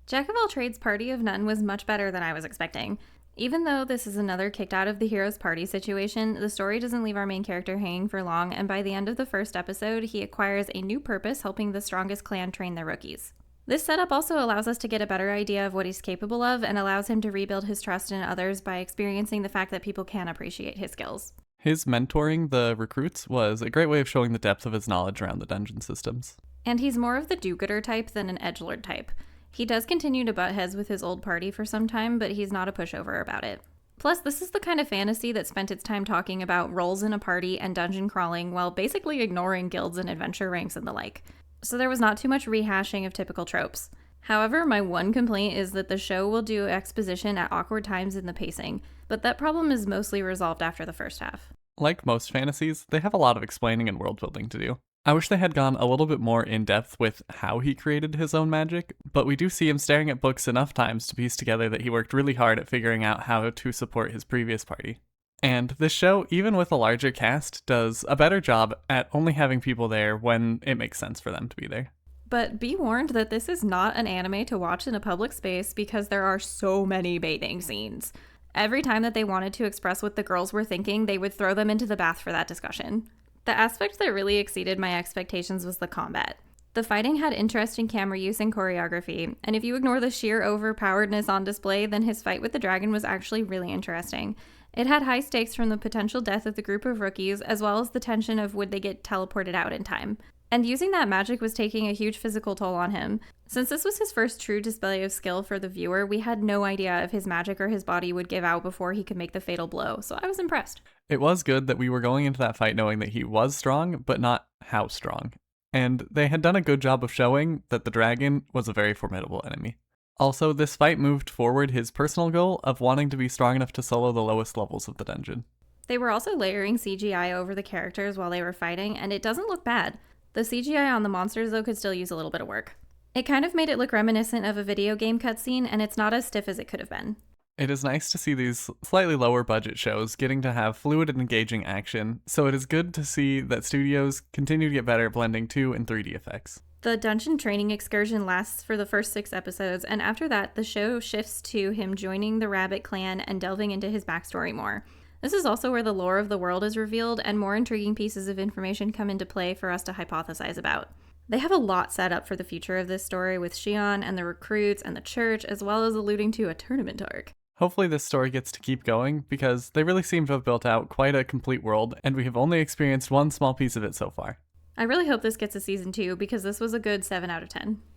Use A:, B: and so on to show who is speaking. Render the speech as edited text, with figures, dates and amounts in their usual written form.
A: Jack of all trades Party of None was much better than I was expecting. Even though this is another kicked out of the hero's party situation, the story doesn't leave our main character hanging for long, and by the end of the first episode, he acquires a new purpose helping the strongest clan train their rookies. This setup also allows us to get a better idea of what he's capable of and allows him to rebuild his trust in others by experiencing the fact that people can appreciate his skills.
B: His mentoring the recruits was a great way of showing the depth of his knowledge around the dungeon systems.
A: And he's more of the do-gooder type than an edgelord type. He does continue to butt heads with his old party for some time, but he's not a pushover about it. Plus, this is the kind of fantasy that spent its time talking about roles in a party and dungeon crawling while basically ignoring guilds and adventure ranks and the like. So there was not too much rehashing of typical tropes. However, my one complaint is that the show will do exposition at awkward times in the pacing, but that problem is mostly resolved after the first half.
B: Like most fantasies, they have a lot of explaining and world building to do. I wish they had gone a little bit more in depth with how he created his own magic, but we do see him staring at books enough times to piece together that he worked really hard at figuring out how to support his previous party. And this show, even with a larger cast, does a better job at only having people there when it makes sense for them to be there.
A: But be warned that this is not an anime to watch in a public space because there are so many bathing scenes. Every time that they wanted to express what the girls were thinking, they would throw them into the bath for that discussion. The aspect that really exceeded my expectations was the combat. The fighting had interesting camera use and choreography, and if you ignore the sheer overpoweredness on display, then his fight with the dragon was actually really interesting. It had high stakes from the potential death of the group of rookies, as well as the tension of would they get teleported out in time. And using that magic was taking a huge physical toll on him. Since this was his first true display of skill for the viewer, we had no idea if his magic or his body would give out before he could make the fatal blow, so I was impressed.
B: It was good that we were going into that fight knowing that he was strong, but not how strong. And they had done a good job of showing that the dragon was a very formidable enemy. Also, this fight moved forward his personal goal of wanting to be strong enough to solo the lowest levels of the dungeon.
A: They were also layering CGI over the characters while they were fighting, and it doesn't look bad. The CGI on the monsters, though, could still use a little bit of work. It kind of made it look reminiscent of a video game cutscene, and it's not as stiff as it could have been.
B: It is nice to see these slightly lower budget shows getting to have fluid and engaging action, so it is good to see that studios continue to get better at blending 2 and 3D effects.
A: The dungeon training excursion lasts for the first 6 episodes, and after that, the show shifts to him joining the Rabbit clan and delving into his backstory more. This is also where the lore of the world is revealed, and more intriguing pieces of information come into play for us to hypothesize about. They have a lot set up for the future of this story with Shion and the recruits and the church, as well as alluding to a tournament arc.
B: Hopefully this story gets to keep going, because they really seem to have built out quite a complete world, and we have only experienced one small piece of it so far.
A: I really hope this gets a season 2 because this was a good 7 out of 10.